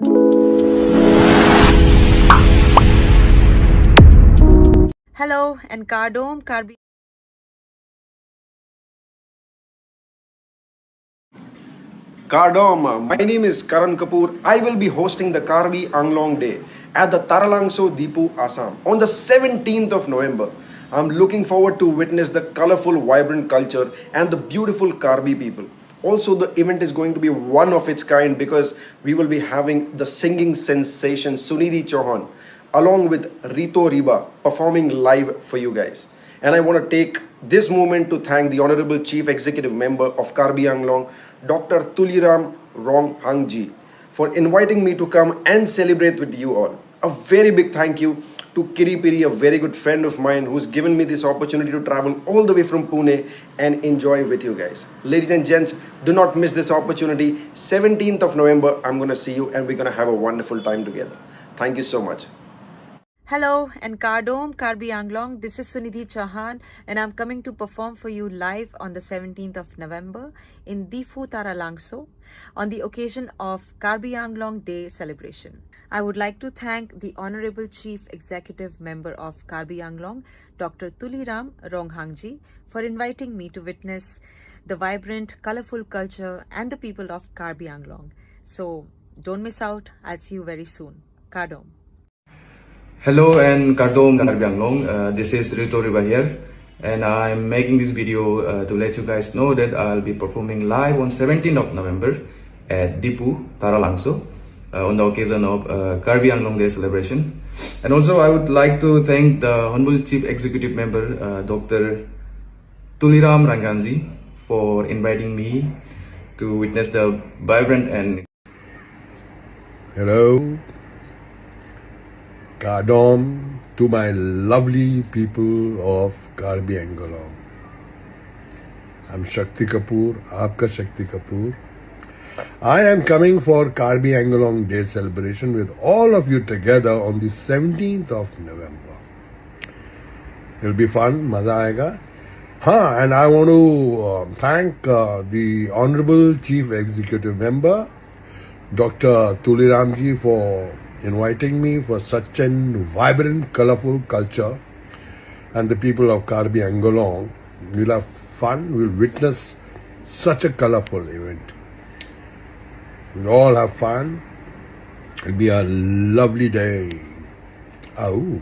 Hello and Kardom, Karbi. Kardom, my name is Karan Kapur. I will be hosting the Karbi Anglong Day at the Taralangso Diphu, Assam on the 17th of November. I'm looking forward to witness the colorful, vibrant culture and the beautiful Karbi people. Also, the event is going to be one of its kind because we will be having the singing sensation Sunidhi Chauhan along with RITO RIBA performing live for you guys. And I want to take this moment to thank the Honorable Chief Executive Member of Karbi Anglong, Dr. Tuliram Ronghangji, for inviting me to come and celebrate with you all. A very big thank you to Kiri Piri, a very good friend of mine who's given me this opportunity to travel all the way from Pune and enjoy with you guys. Ladies and gents, do not miss this opportunity. 17th of November, I'm going to see you and we're going to have a wonderful time together. Thank you so much. Hello and Kardom, Karbi Anglong. This is Sunidhi Chauhan and I'm coming to perform for you live on the 17th of November in Diphu Taralangso on the occasion of Karbi Anglong Day celebration. I would like to thank the Honorable Chief Executive Member of Karbi Anglong, Dr. Tuliram Ronghangji, for inviting me to witness the vibrant, colorful culture and the people of Karbi Anglong. So don't miss out. I'll see you very soon. Kardom. Hello and Kardom Karbi Anglong, this is RITO RIBA here, and I'm making this video to let you guys know that I'll be performing live on 17th of November at Diphu Taralangso on the occasion of Karbi Anglong Day celebration. And also I would like to thank the Honorable Chief Executive Member Dr. Tuliram Ranganji for inviting me to witness the vibrant and Hello, Kardom, to my lovely people of Karbi Anglong. I'm Shakti Kapur, Aapka Shakti Kapur. I am coming for Karbi Anglong Day celebration with all of you together on the 17th of November. It'll be fun, maza aayega. And I want to thank the Honorable Chief Executive Member, Dr. Tuliramji, for inviting me for such a vibrant, colorful culture, and the people of Karbi Anglong. We'll have fun, we'll witness such a colorful event. We'll all have fun. It'll be a lovely day. Ow.